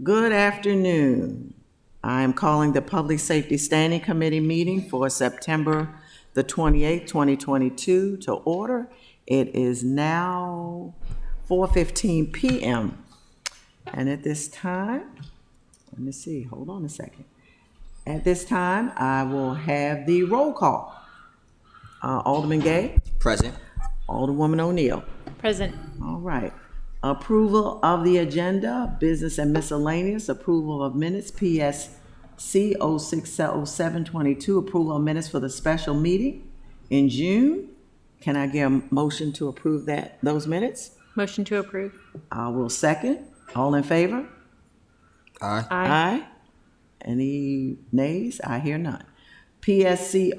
Good afternoon. I am calling the Public Safety Standing Committee meeting for September the 28th, 2022 to order. It is now 4:15 p.m. And at this time, let me see, hold on a second. At this time, I will have the roll call. Alderman Gay, Present. Alderwoman O'Neill. Present. All right. Approval of the agenda, business and miscellaneous, approval of minutes, PSC 060722, approval of minutes for the special meeting in June. Can I get a motion to approve those minutes? Motion to approve. I will second. All in favor? Aye. Aye. Any nays? I hear none. PSC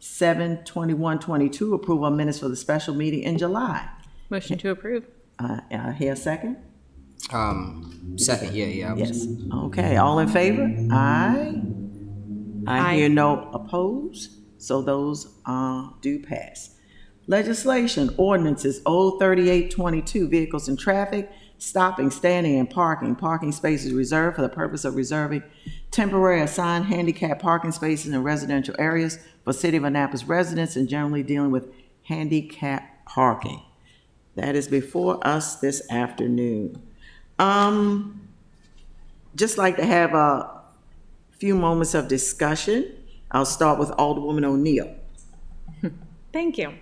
072122, approval of minutes for the special meeting in July. Motion to approve. I hear a second? Second. Yeah. Yes. Okay, all in favor? Aye. I Aye. hear no opposed, so those do pass. Legislation, ordinances, 03822, vehicles and traffic, stopping, standing, and parking. Parking spaces reserved for the purpose of reserving temporary assigned handicap parking spaces in residential areas for City of Annapolis residents and generally dealing with handicap parking. That is before us this afternoon. Just like to have a few moments of discussion. I'll start with Alderwoman O'Neill. Thank you.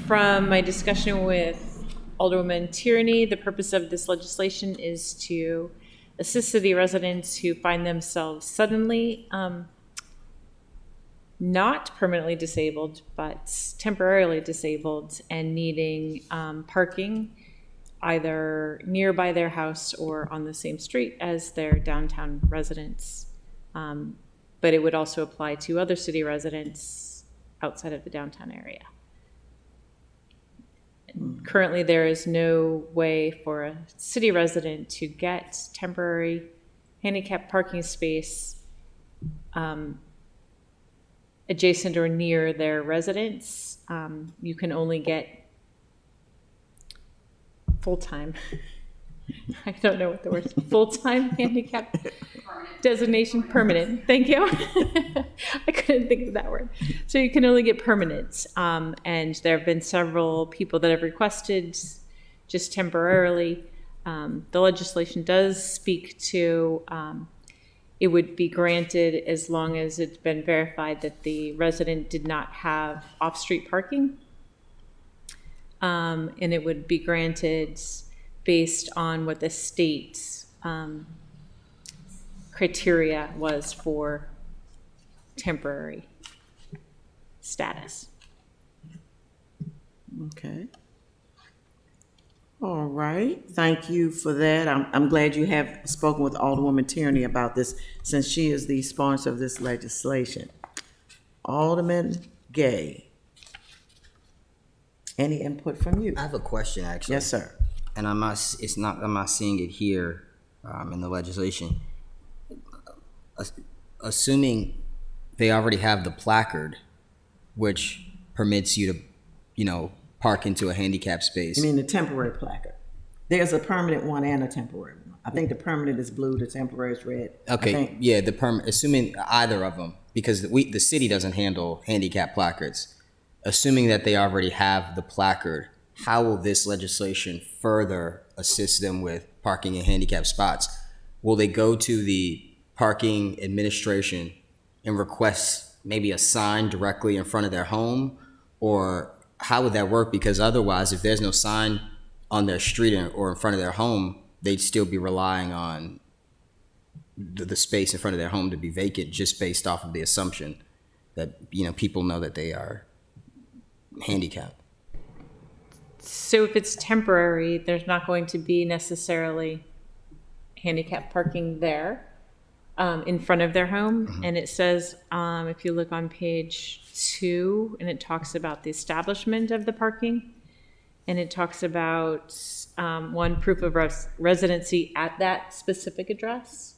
From my discussion with Alderwoman Tierney, the purpose of this legislation is to assist city residents who find themselves suddenly not permanently disabled, but temporarily disabled and needing parking either nearby their house or on the same street as their downtown residents. But it would also apply to other city residents outside of the downtown area. Currently, there is no way for a city resident to get temporary handicap parking space adjacent or near their residence. You can only get full-time, I don't know what the word is, full-time handicap designation, permanent, thank you. I couldn't think of that word. So you can only get permanent. And there have been several people that have requested just temporarily. The legislation does speak to it would be granted as long as it's been verified that the resident did not have off-street parking. And it would be granted based on what the state's criteria was for temporary status. Okay. All right, thank you for that. I'm glad you have spoken with Alderwoman Tierney about this since she is the sponsor of this legislation. Alderman Gay. Any input from you? I have a question actually. Yes, sir. And I'm not seeing it here in the legislation. Assuming they already have the placard, which permits you to, park into a handicap space. You mean the temporary placard? There's a permanent one and a temporary one. I think the permanent is blue, the temporary is red. Okay, yeah, assuming either of them, because the city doesn't handle handicap placards. Assuming that they already have the placard, how will this legislation further assist them with parking in handicap spots? Will they go to the parking administration and request maybe a sign directly in front of their home? Or how would that work? Because otherwise, if there's no sign on their street or in front of their home, they'd still be relying on the space in front of their home to be vacant just based off of the assumption that, people know that they are handicapped. So if it's temporary, there's not going to be necessarily handicap parking there in front of their home. Mm-hmm. And it says, if you look on page 2, and it talks about the establishment of the parking, and it talks about one, proof of residency at that specific address.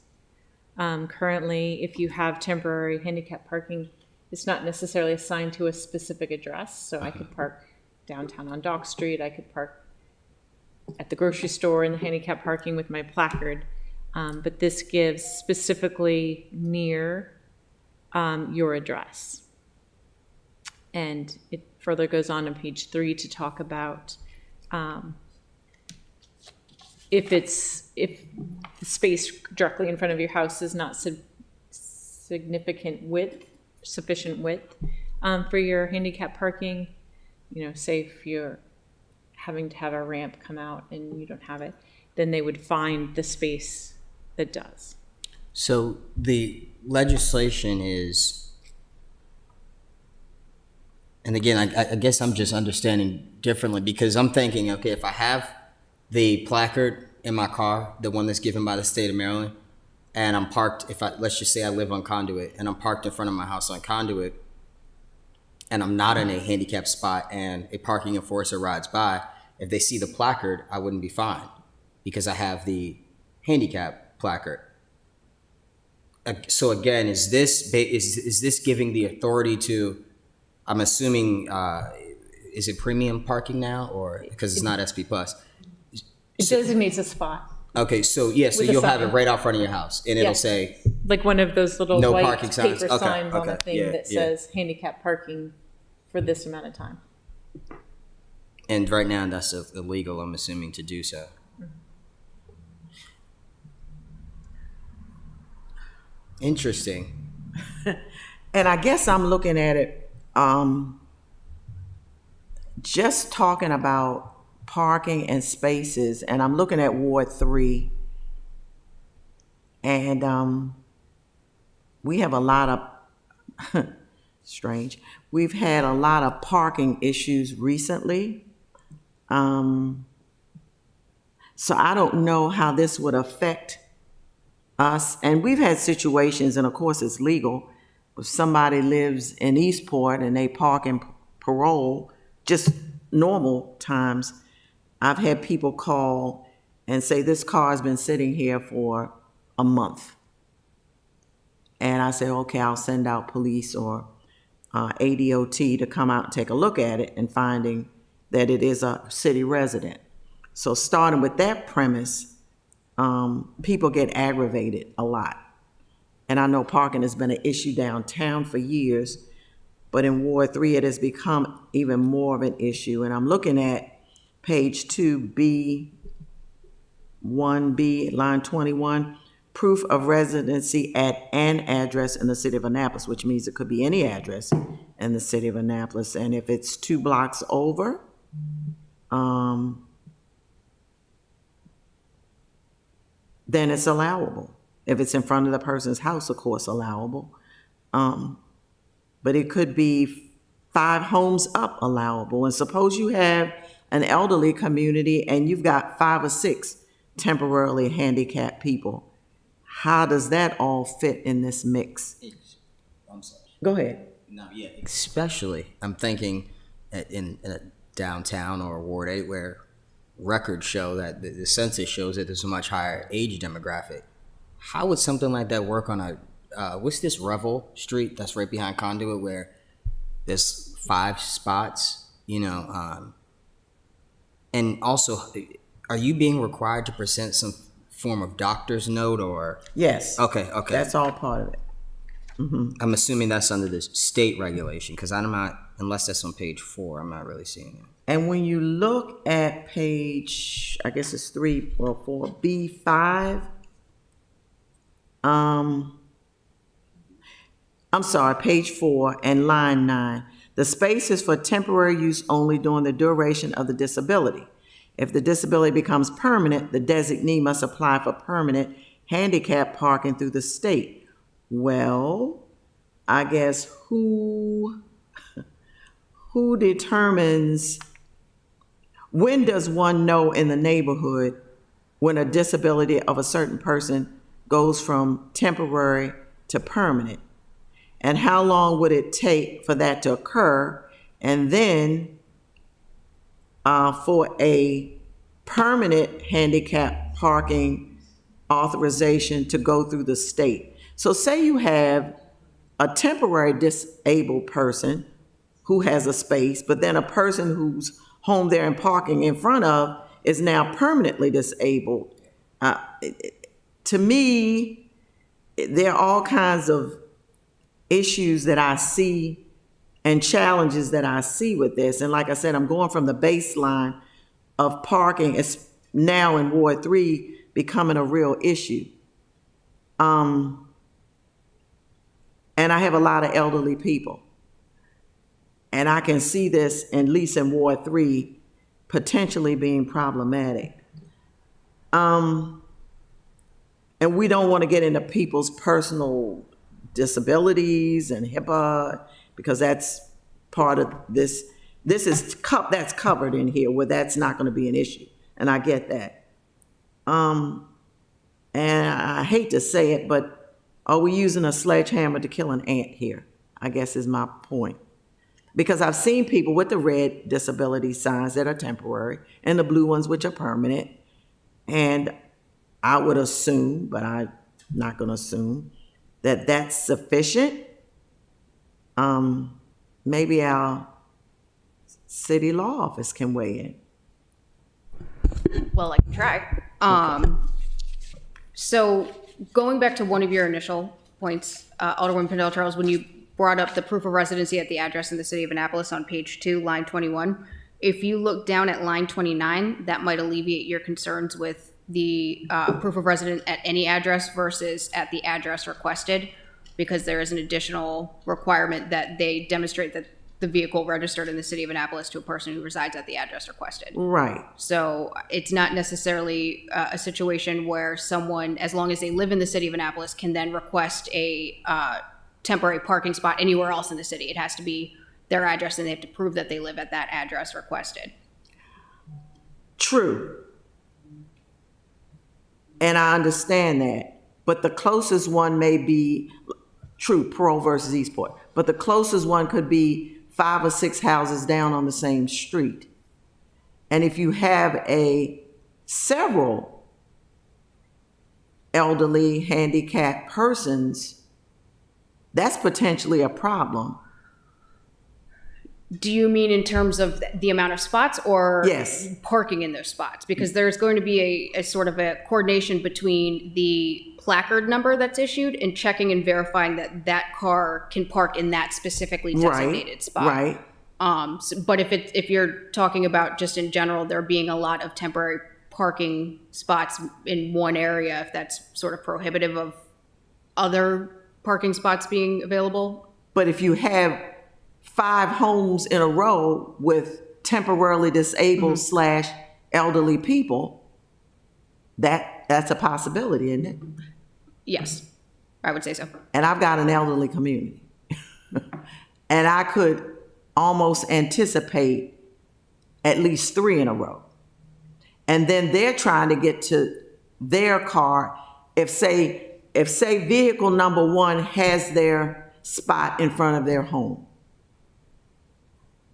Currently, if you have temporary handicap parking, it's not necessarily assigned to a specific address. So I could park downtown on Dock Street. I could park at the grocery store in the handicap parking with my placard. But this gives specifically near your address. And it further goes on page 3 to talk about if the space directly in front of your house is not sufficient width for your handicap parking, say if you're having to have a ramp come out and you don't have it, then they would find the space that does. So the legislation is, and again, I guess I'm just understanding differently, because I'm thinking, okay, if I have the placard in my car, the one that's given by the state of Maryland, and I'm parked, let's just say I live on Conduit, and I'm parked in front of my house on Conduit, and I'm not in a handicapped spot, and a parking enforcer rides by, if they see the placard, I wouldn't be fined because I have the handicap placard. So again, is this giving the authority to, I'm assuming, is it premium parking now, or because it's not SP Plus? It designates a spot, Okay, so yeah, so With a you'll have sign. it right out front of your house, and it'll Yes. say, like one of those little No white parking signs? paper Okay, signs on a okay, thing yeah, that yeah. says handicap parking for this amount of time. and right now that's illegal, I'm assuming, to do so. Interesting. And I guess I'm looking at it, just talking about parking and spaces, and I'm looking at Ward 3. And we have a lot of, strange, we've had a lot of parking issues recently. So I don't know how this would affect us. And we've had situations, and of course it's legal, if somebody lives in Eastport and they park in Parole, just normal times, I've had people call and say, this car's been sitting here for a month. And I said, okay, I'll send out police or ADOT to come out and take a look at it, and finding that it is a city resident. So starting with that premise, people get aggravated a lot. And I know parking has been an issue downtown for years, but in Ward 3, it has become even more of an issue. And I'm looking at page 2B, 1B, line 21, proof of residency at an address in the city of Annapolis, which means it could be any address in the city of Annapolis. And if it's 2 blocks over, then it's allowable. If it's in front of the person's house, of course, allowable. But it could be 5 homes up, allowable. And suppose you have an elderly community and you've got 5 or 6 temporarily handicapped people. How does that all fit in this mix? I'm sorry. Go ahead. No, yeah. Especially, I'm thinking in a downtown or Ward 8 where records show that the census shows that there's a much higher age demographic. How would something like that work on what's this Revel Street that's right behind Conduit where there's 5 spots, and also, are you being required to present some form of doctor's note or? Yes. Okay. That's all part of it. I'm assuming that's under the state regulation, because I'm not, unless that's on page 4, I'm not really seeing it. And when you look at page, I guess it's 4B5, I'm sorry, page 4 and line 9. The space is for temporary use only during the duration of the disability. If the disability becomes permanent, the designee must apply for permanent handicap parking through the state. Well, I guess who determines, when does one know in the neighborhood when a disability of a certain person goes from temporary to permanent? And how long would it take for that to occur? And then for a permanent handicap parking authorization to go through the state. So say you have a temporary disabled person who has a space, but then a person who's home there and parking in front of is now permanently disabled. To me, there are all kinds of issues that I see and challenges that I see with this. And like I said, I'm going from the baseline of parking. It's now in Ward 3 becoming a real issue. And I have a lot of elderly people. And I can see this, at least in Ward 3, potentially being problematic. And we don't want to get into people's personal disabilities and HIPAA, because that's part of this. That's covered in here, where that's not going to be an issue. And I get that. And I hate to say it, but are we using a sledgehammer to kill an ant here? I guess is my point. Because I've seen people with the red disability signs that are temporary and the blue ones which are permanent. And I would assume, but I'm not going to assume, that that's sufficient. Maybe our city law office can weigh in. Well, I can try. So going back to one of your initial points, Alderwoman Pendel Charles, when you brought up the proof of residency at the address in the city of Annapolis on page 2, line 21, if you look down at line 29, that might alleviate your concerns with the proof of residence at any address versus at the address requested, because there is an additional requirement that they demonstrate that the vehicle registered in the city of Annapolis to a person who resides at the address requested. Right. So it's not necessarily a situation where someone, as long as they live in the city of Annapolis, can then request a temporary parking spot anywhere else in the city. It has to be their address, and they have to prove that they live at that address requested. True. And I understand that. But the closest one may be, true, Pearl versus Eastport, but the closest one could be 5 or 6 houses down on the same street. And if you have several elderly, handicapped persons, that's potentially a problem. Do you mean in terms of the amount of spots, or Yes. parking in those spots? Because there's going to be a sort of a coordination between the placard number that's issued and checking and verifying that that car can park in that specifically designated spot. Right. But if you're talking about just in general, there being a lot of temporary parking spots in one area, if that's sort of prohibitive of other parking spots being available. But if you have 5 homes in a row with temporarily disabled / elderly people, that's a possibility, isn't it? Yes, I would say so. And I've got an elderly community. And I could almost anticipate at least 3 in a row. And then they're trying to get to their car. If say vehicle number 1 has their spot in front of their home.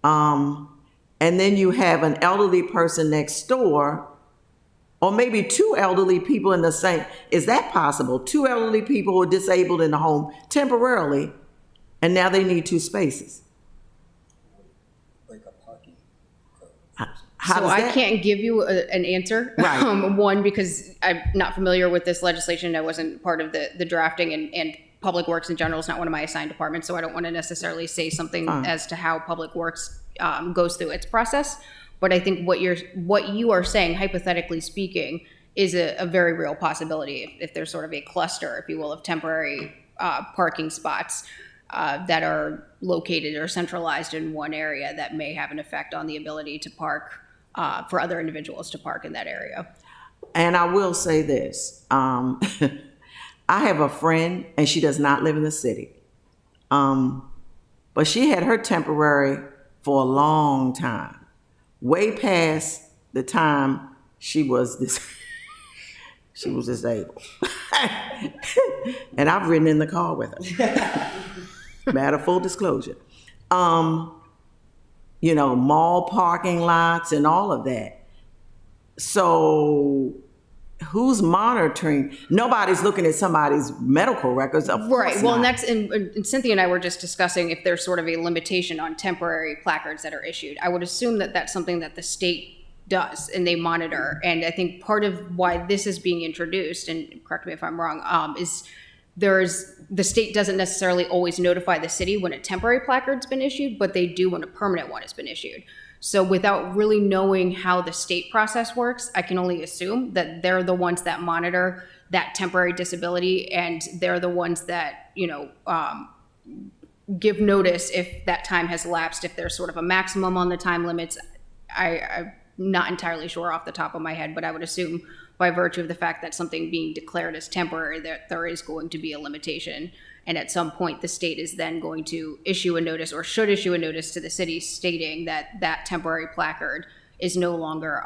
And then you have an elderly person next door, or maybe 2 elderly people in the same. Is that possible? 2 elderly people who are disabled in the home temporarily, and now they need 2 spaces. Like a parking. How So does I that? can't give you an answer. Right. One, because I'm not familiar with this legislation. I wasn't part of the drafting, and Public Works in general is not one of my assigned departments, so I don't want to necessarily say something as to how Public Works goes through its process. But I think what you are saying, hypothetically speaking, is a very real possibility if there's sort of a cluster, if you will, of temporary parking spots that are located or centralized in one area, that may have an effect on the ability to park for other individuals to park in that area. And I will say this. I have a friend, and she does not live in the city. But she had her temporary for a long time, way past the time she was disabled. And I've ridden in the car with her. Matter of full disclosure. Mall parking lots and all of that. So who's monitoring? Nobody's looking at somebody's medical records. Of Right. course Well, not. and that's and Cynthia and I were just discussing if there's sort of a limitation on temporary placards that are issued. I would assume that that's something that the state does, and they monitor. And I think part of why this is being introduced, and correct me if I'm wrong, is the state doesn't necessarily always notify the city when a temporary placard's been issued, but they do when a permanent one has been issued. So without really knowing how the state process works, I can only assume that they're the ones that monitor that temporary disability, and they're the ones that, give notice if that time has elapsed, if there's sort of a maximum on the time limits. I'm not entirely sure off the top of my head, but I would assume by virtue of the fact that something being declared as temporary, that there is going to be a limitation. And at some point, the state is then going to issue a notice, or should issue a notice to the city stating that that temporary placard is no longer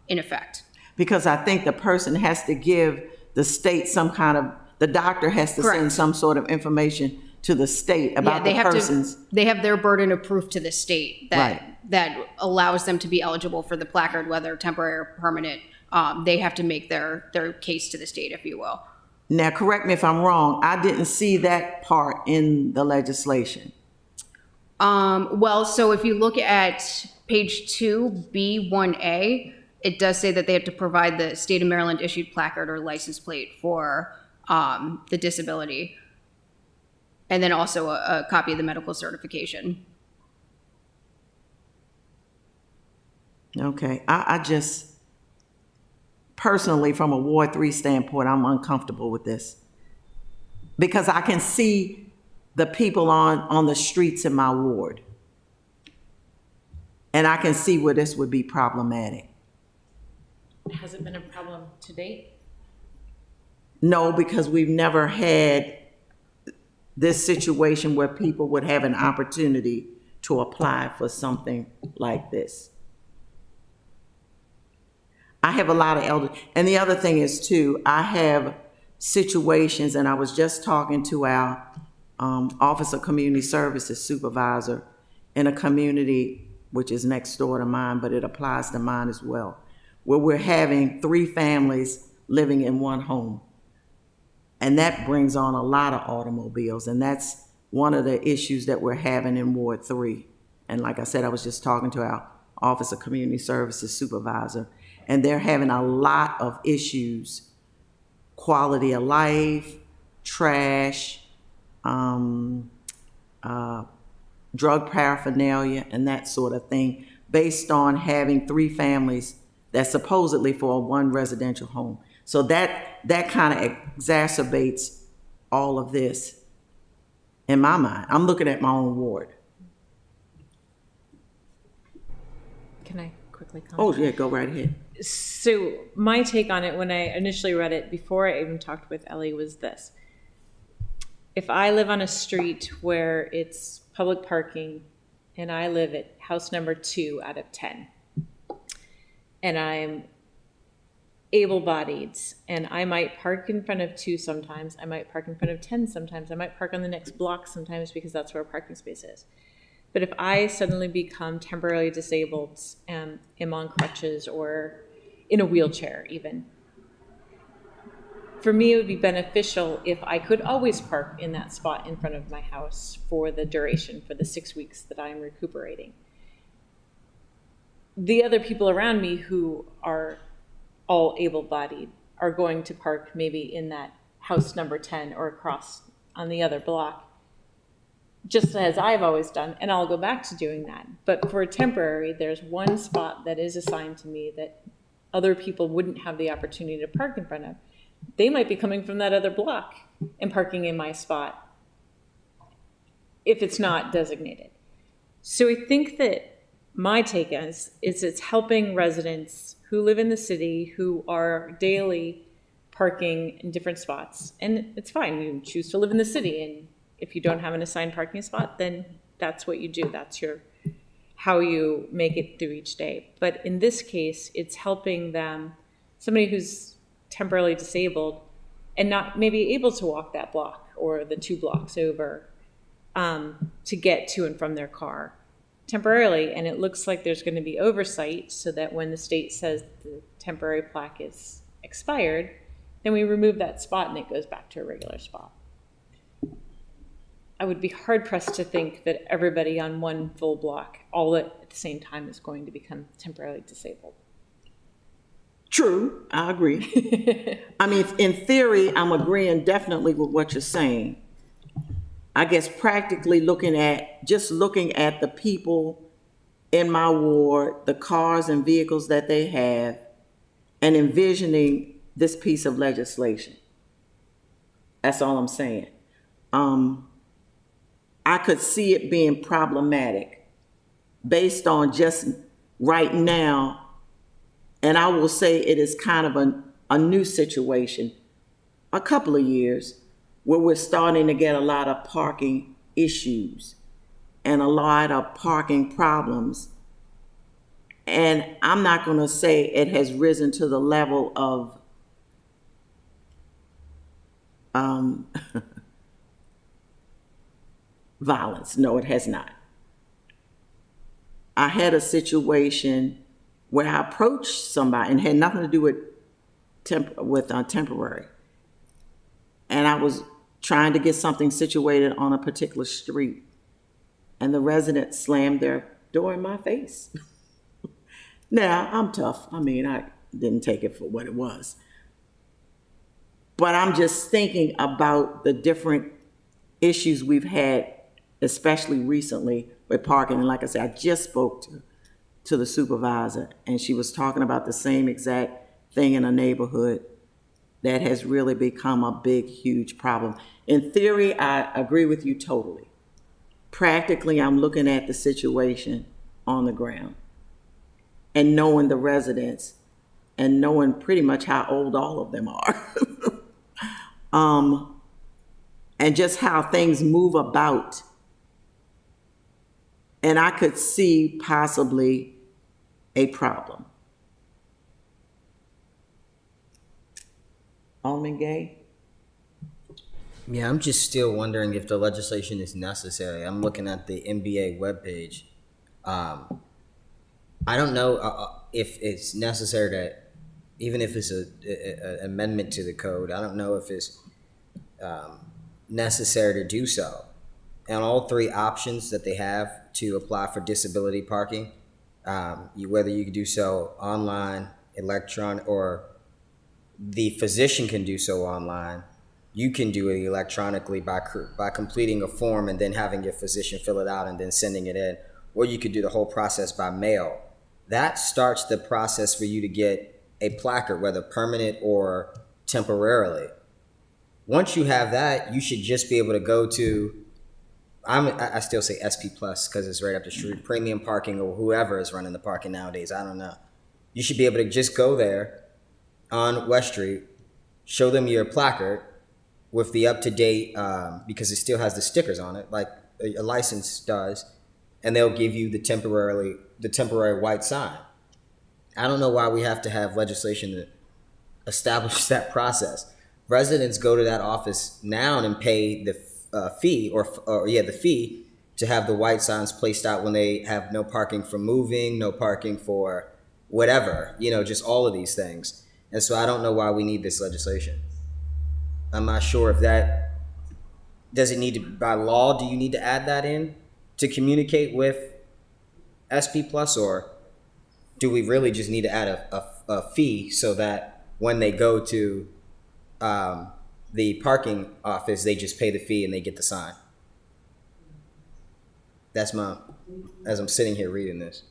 in effect. Because I think the person has to give the state the doctor has to Correct. send some sort of information to the state about the person's. They have their burden of proof to the state Right. that allows them to be eligible for the placard, whether temporary or permanent. They have to make their case to the state, if you will. Now, correct me if I'm wrong, I didn't see that part in the legislation. Well, so if you look at page 2B1A, it does say that they have to provide the state of Maryland issued placard or license plate for the disability. And then also a copy of the medical certification. Okay, I just, personally, from a Ward 3 standpoint, I'm uncomfortable with this. Because I can see the people on the streets in my ward. And I can see where this would be problematic. Has it been a problem to date? No, because we've never had this situation where people would have an opportunity to apply for something like this. I have a lot of elders, and the other thing is too, I have situations, and I was just talking to our Office of Community Services supervisor in a community which is next door to mine, but it applies to mine as well, where we're having 3 families living in one home. And that brings on a lot of automobiles, and that's one of the issues that we're having in Ward 3. And like I said, I was just talking to our Office of Community Services supervisor, and they're having a lot of issues, quality of life, trash, drug paraphernalia, and that sort of thing, based on having 3 families that's supposedly for one residential home. So that kind of exacerbates all of this in my mind. I'm looking at my own ward. Can I quickly comment? Oh, yeah, go right ahead. So my take on it when I initially read it, before I even talked with Ellie, was this. If I live on a street where it's public parking and I live at house number 2 out of 10, and I'm able-bodied, and I might park in front of 2 sometimes, I might park in front of 10 sometimes, I might park on the next block sometimes because that's where a parking space is. But if I suddenly become temporarily disabled and am on crutches or in a wheelchair even, for me it would be beneficial if I could always park in that spot in front of my house for the duration, for the 6 weeks that I'm recuperating. The other people around me who are all able-bodied are going to park maybe in that house number 10 or across on the other block, just as I've always done, and I'll go back to doing that. But for temporary, there's one spot that is assigned to me that other people wouldn't have the opportunity to park in front of. They might be coming from that other block and parking in my spot if it's not designated. So I think that my take is it's helping residents who live in the city, who are daily parking in different spots. And it's fine, you choose to live in the city, and if you don't have an assigned parking spot, then that's what you do. That's how you make it through each day. But in this case, it's helping them, somebody who's temporarily disabled and not maybe able to walk that block or the 2 blocks over to get to and from their car temporarily. And it looks like there's going to be oversight so that when the state says the temporary plaque is expired, then we remove that spot and it goes back to a regular spot. I would be hard pressed to think that everybody on one full block all at the same time is going to become temporarily disabled. True, I agree. I mean, in theory, I'm agreeing definitely with what you're saying. I guess practically looking at the people in my ward, the cars and vehicles that they have, and envisioning this piece of legislation. That's all I'm saying. I could see it being problematic based on just right now, and I will say it is kind of a new situation, a couple of years, where we're starting to get a lot of parking issues and a lot of parking problems. And I'm not going to say it has risen to the level of violence. No, it has not. I had a situation where I approached somebody and had nothing to do with temporary. And I was trying to get something situated on a particular street. And the resident slammed their door in my face. Now, I'm tough. I mean, I didn't take it for what it was. But I'm just thinking about the different issues we've had, especially recently with parking. And like I said, I just spoke to the supervisor, and she was talking about the same exact thing in a neighborhood that has really become a big, huge problem. In theory, I agree with you totally. Practically, I'm looking at the situation on the ground and knowing the residents and knowing pretty much how old all of them are. And just how things move about. And I could see possibly a problem. Alderman Gay? Yeah, I'm just still wondering if the legislation is necessary. I'm looking at the NBA webpage. I don't know if it's necessary to, even if it's an amendment to the code, I don't know if it's necessary to do so. And all three options that they have to apply for disability parking, whether you can do so online, electronic, or the physician can do so online. You can do it electronically by completing a form and then having your physician fill it out and then sending it in. Or you could do the whole process by mail. That starts the process for you to get a placard, whether permanent or temporarily. Once you have that, you should just be able to go to, I still say SP Plus because it's right up the street, premium parking, or whoever is running the parking nowadays, I don't know. You should be able to just go there on West Street, show them your placard with the up-to-date, because it still has the stickers on it, like a license does, and they'll give you the temporary white sign. I don't know why we have to have legislation to establish that process. Residents go to that office now and pay the fee, the fee to have the white signs placed out when they have no parking for moving, no parking for whatever, just all of these things. And so I don't know why we need this legislation. I'm not sure if that, does it need to, by law, do you need to add that in to communicate with SP Plus, or do we really just need to add a fee so that when they go to the parking office, they just pay the fee and they get the sign? That's as I'm sitting here reading this.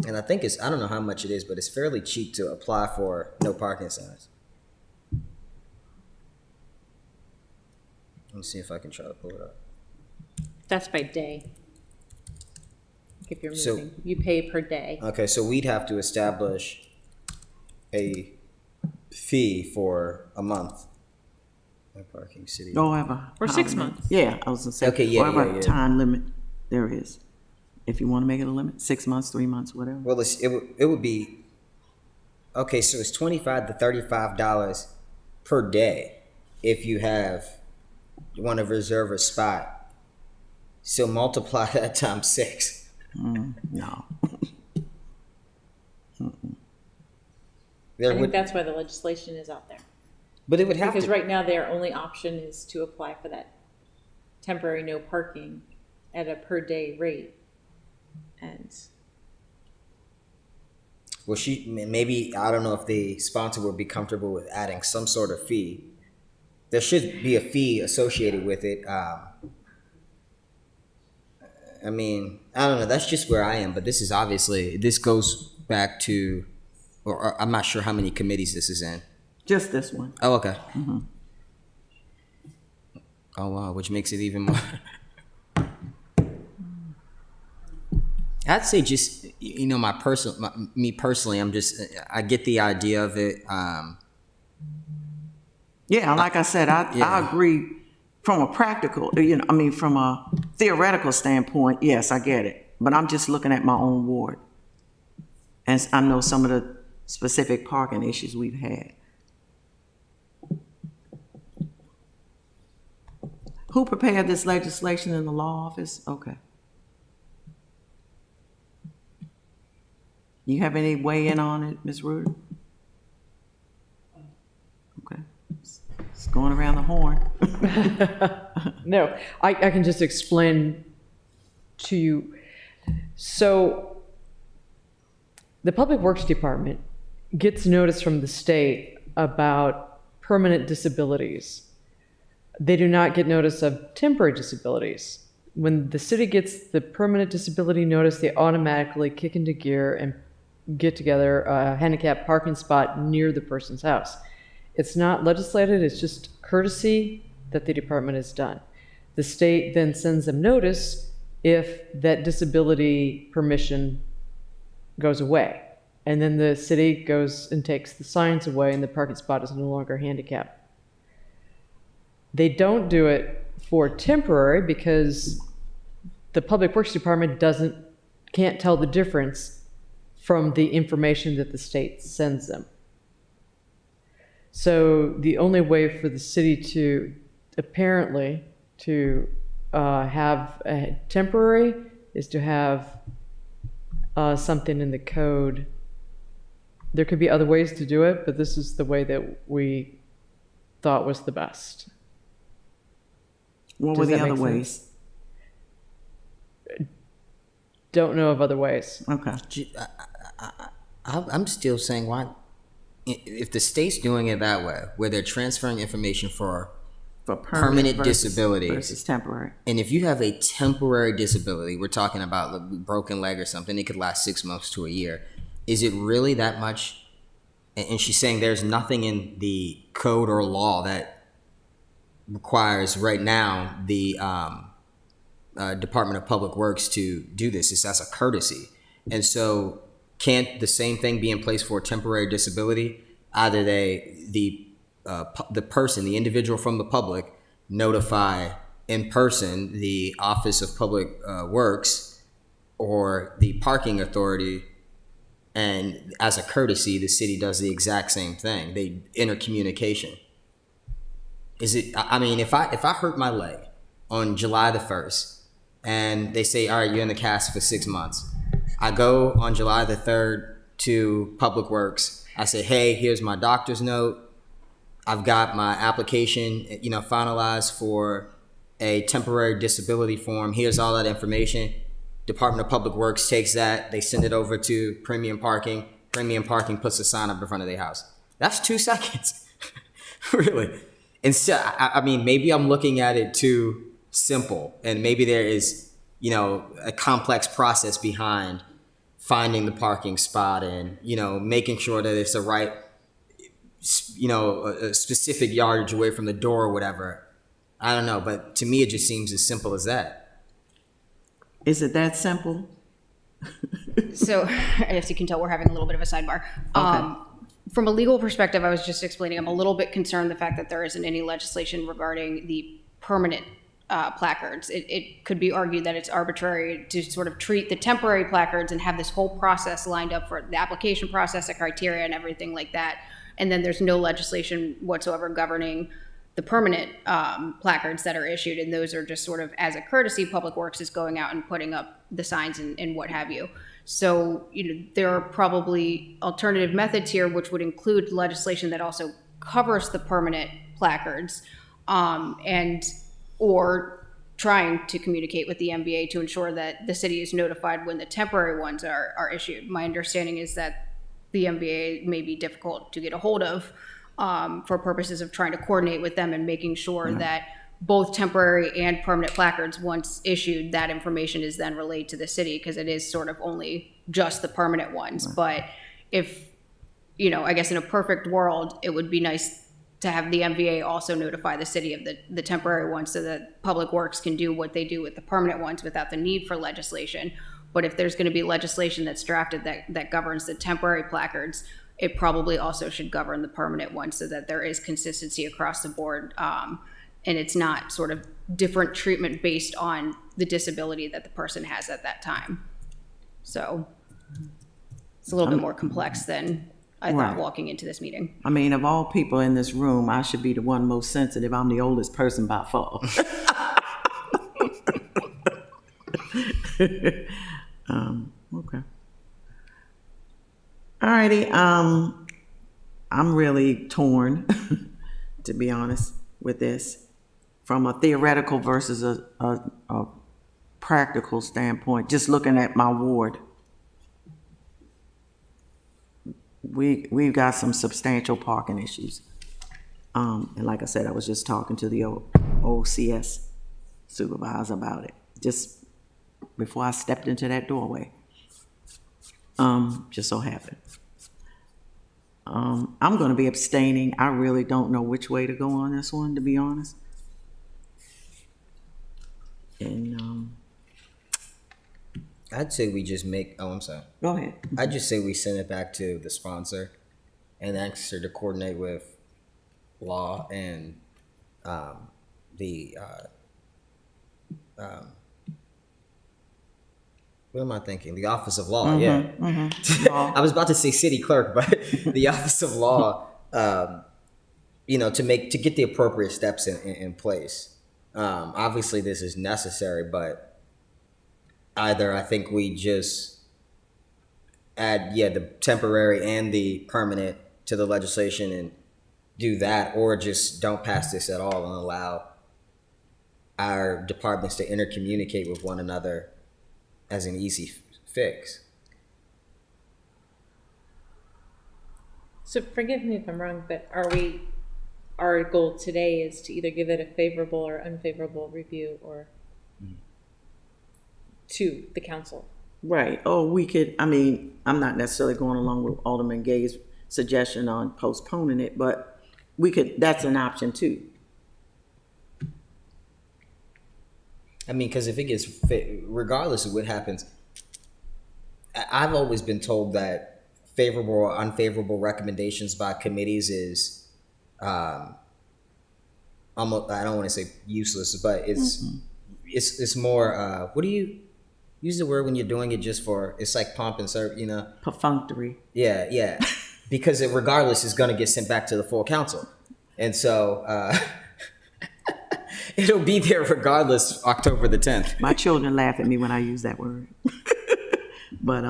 And I think I don't know how much it is, but it's fairly cheap to apply for no parking signs. Let me see if I can try to pull it up. That's by day. If you're So- moving, you pay per day. Okay, so we'd have to establish a fee for a month. No parking city. However. Or 6 months. Yeah, I was gonna say. Okay, yeah, whatever yeah. time limit there is. If you want to make it a limit, 6 months, 3 months, whatever. Well, it would be, okay, so it's $25 to $35 per day if you want to reserve a spot. So multiply that times 6. No. I think that's why the legislation is out there. But it would have Because to. right now, their only option is to apply for that temporary no parking. at a per day rate. And Well, maybe, I don't know if the sponsor would be comfortable with adding some sort of fee. There should be a fee associated with it. I mean, I don't know. That's just where I am. But this goes back to, or I'm not sure how many committees this is in. Just this one. Oh, okay. Oh, wow, which makes it even more. I'd say just, me personally, I get the idea of it. Yeah, like I said, I agree from a practical, from a theoretical standpoint, yes, I get it. But I'm just looking at my own ward. And I know some of the specific parking issues we've had. Who prepared this legislation in the law office? Okay. You have any weigh in on it, Ms. Ruder? Okay. It's going around the horn. No, I can just explain to you. So the Public Works Department gets notice from the state about permanent disabilities. They do not get notice of temporary disabilities. When the city gets the permanent disability notice, they automatically kick into gear and get together a handicap parking spot near the person's house. It's not legislated, it's just courtesy that the department has done. The state then sends them notice if that disability permission goes away. And then the city goes and takes the signs away and the parking spot is no longer handicapped. They don't do it for temporary because the Public Works Department can't tell the difference from the information that the state sends them. So the only way for the city to apparently to have a temporary is to have something in the code. There could be other ways to do it, but this is the way that we thought was the best. What were Does the that other make ways? Don't know of other ways. Okay. I'm still saying, why, if the state's doing it that way, where they're transferring information for For permanent versus- disabilities. versus temporary. And if you have a temporary disability, we're talking about a broken leg or something, it could last 6 months to a year. Is it really that much? And she's saying there's nothing in the code or law that requires right now the Department of Public Works to do this. It's as a courtesy. And so can't the same thing be in place for a temporary disability? Either the person, the individual from the public, notify in person the Office of Public Works or the parking authority, and as a courtesy, the city does the exact same thing. They intercommunication. Is it? I mean, if I hurt my leg on July the 1st, and they say, all right, you're in the cast for 6 months, I go on July the 3rd to Public Works. I say, hey, here's my doctor's note. I've got my application, finalized for a temporary disability form. Here's all that information. Department of Public Works takes that. They send it over to Premium Parking. Premium Parking puts a sign up in front of their house. That's 2 seconds, really. And so, I mean, maybe I'm looking at it too simple, and maybe there is, a complex process behind finding the parking spot and, making sure that it's the right, a specific yardage away from the door or whatever. I don't know, but to me, it just seems as simple as that. Is it that simple? So, as you can tell, we're having a little bit of a sidebar. From a legal perspective, I was just explaining, I'm a little bit concerned the fact that there isn't any legislation regarding the permanent placards. It could be argued that it's arbitrary to sort of treat the temporary placards and have this whole process lined up for the application process, the criteria and everything like that. And then there's no legislation whatsoever governing the permanent placards that are issued. And those are just sort of, as a courtesy, Public Works is going out and putting up the signs and what have you. So, there are probably alternative methods here, which would include legislation that also covers the permanent placards, or trying to communicate with the MVA to ensure that the city is notified when the temporary ones are issued. My understanding is that the MVA may be difficult to get a hold of for purposes of trying to coordinate with them and making sure that both temporary and permanent placards, once issued, that information is then relayed to the city, because it is sort of only just the permanent ones. But if, I guess in a perfect world, it would be nice to have the MVA also notify the city of the temporary ones, so that Public Works can do what they do with the permanent ones without the need for legislation. But if there's going to be legislation that's drafted that governs the temporary placards, it probably also should govern the permanent ones, so that there is consistency across the board. And it's not sort of different treatment based on the disability that the person has at that time. So it's a little bit more complex than I thought Right. walking into this meeting. I mean, of all people in this room, I should be the one most sensitive. I'm the oldest person by far. Okay. All righty. I'm really torn, to be honest, with this, from a theoretical versus a practical standpoint. Just looking at my ward, we've got some substantial parking issues. And like I said, I was just talking to the OCS supervisor about it, just before I stepped into that doorway. Just so happened. I'm gonna be abstaining. I really don't know which way to go on this one, to be honest. And, I'd say we just I'm sorry. go ahead. I'd just say we send it back to the sponsor and ask her to coordinate with law and what am I thinking? The Office of Law, yeah. I was about to say city clerk, but the Office of Law, to get the appropriate steps in place. Obviously, this is necessary, but either I think we just add, the temporary and the permanent to the legislation and do that, or just don't pass this at all and allow our departments to intercommunicate with one another as an easy fix. So forgive me if I'm wrong, but our goal today is to either give it a favorable or unfavorable review or to the council. Right. Oh, we could, I'm not necessarily going along with Alderman Gay's suggestion on postponing it, but that's an option too. Because if it gets regardless of what happens, I've always been told that favorable or unfavorable recommendations by committees is almost, I don't want to say useless, but it's more what do you use the word when you're doing it just for, it's like pomp and serve, Perfunctory. yeah because it regardless is going to get sent back to the full council, and so it'll be there regardless October the 10th. My children laugh at me when I use that word. But,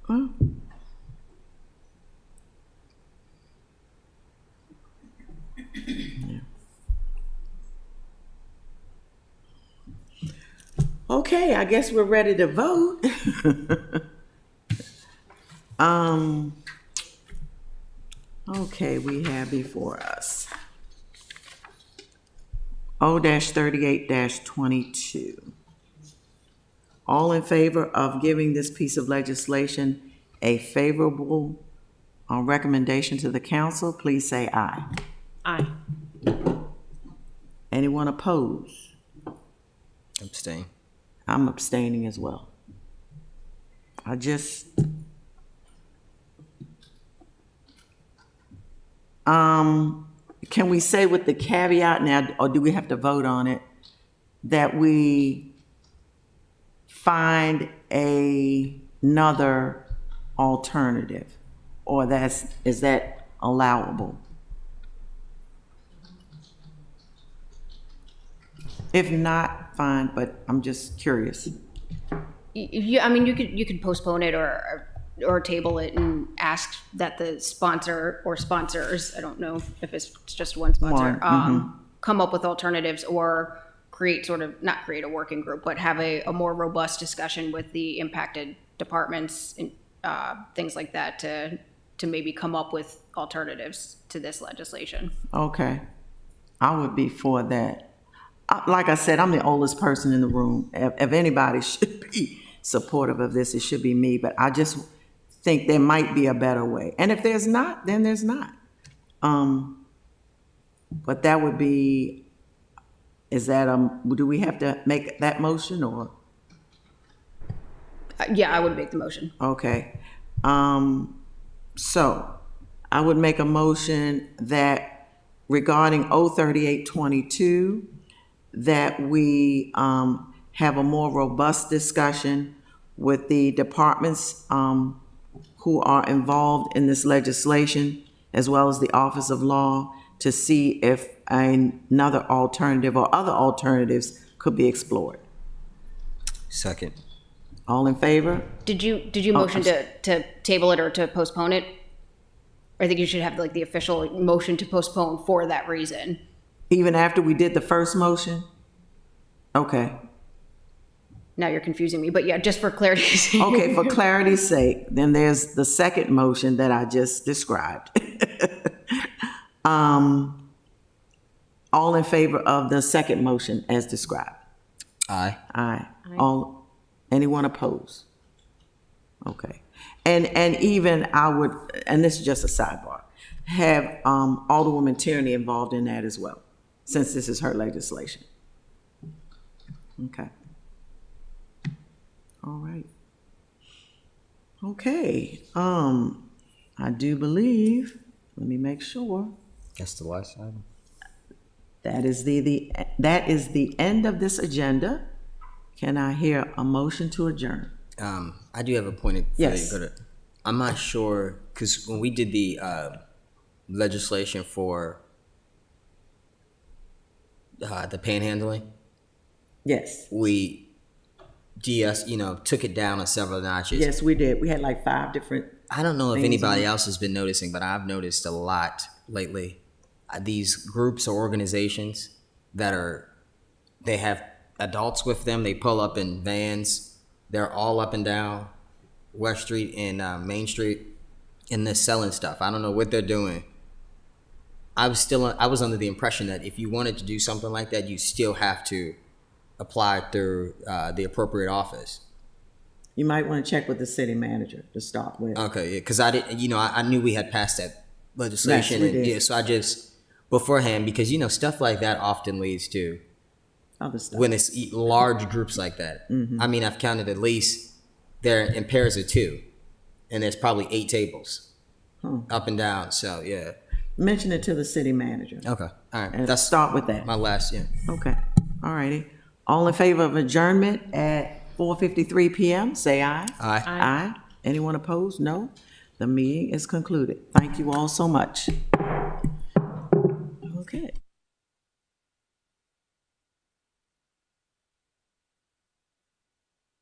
well. Yeah. Okay, I guess we're ready to vote. Okay, we have before us O-38-22. All in favor of giving this piece of legislation a favorable recommendation to the council, please say aye. Aye. Anyone opposed? Abstain. I'm abstaining as well. Can we say with the caveat now, or do we have to vote on it, that we find another alternative? Or is that allowable? If not, fine, but I'm just curious. You could postpone it or table it and ask that the sponsor or sponsors, I don't know if it's just one sponsor, come up with alternatives, or create sort of, not create a working group, but have a more robust discussion with the impacted departments and things like that to maybe come up with alternatives to this legislation. Okay. I would be for that. Like I said, I'm the oldest person in the room. If anybody should be supportive of this, it should be me, but I just think there might be a better way. And if there's not, then there's not. But that would be, is that, do we have to make that motion or? Yeah, I would make the motion. Okay. So I would make a motion that regarding 03822, that we have a more robust discussion with the departments who are involved in this legislation, as well as the Office of Law, to see if another alternative or other alternatives could be explored. Second. All in favor? Did you motion to table it or to postpone it? I think you should have like the official motion to postpone for that reason. Even after we did the first motion? Okay. Now you're confusing me, but yeah, just for clarity's sake. Okay, for clarity's sake, then there's the second motion that I just described. All in favor of the second motion as described? Aye. Aye. All, anyone opposed? Okay. And even I would, and this is just a sidebar, have Alderwoman Tierney involved in that as well, since this is her legislation. Okay. All right. Okay. I do believe, let me make sure, That's the last item. that is that is the end of this agenda. Can I hear a motion to adjourn? I do have a point. Yes. I'm not sure, because when we did the legislation for the panhandling, Yes. we took it down a several notches. Yes, we did. We had like 5 different, I don't know if things anybody on- else has been noticing, but I've noticed a lot lately. These groups or organizations they have adults with them. They pull up in vans. They're all up and down West Street and Main Street, and they're selling stuff. I don't know what they're doing. I was under the impression that if you wanted to do something like that, you still have to apply through the appropriate office. you might want to check with the city manager to start with. Okay, because I didn't, I knew we had passed that legislation. Yes, we and, did. yeah, so I just beforehand, because stuff like that often leads to Other stuff. when it's large groups like that. I mean, I've counted at least they're in pairs of 2, and there's probably 8 tables up and down. So yeah. Mention it to the city manager. Okay. All right. And That's start with that. my last. Yeah. Okay. All righty. All in favor of adjournment at 4:53 p.m., say aye. Aye. Aye. Anyone opposed? No. The meeting is concluded. Thank you all so much.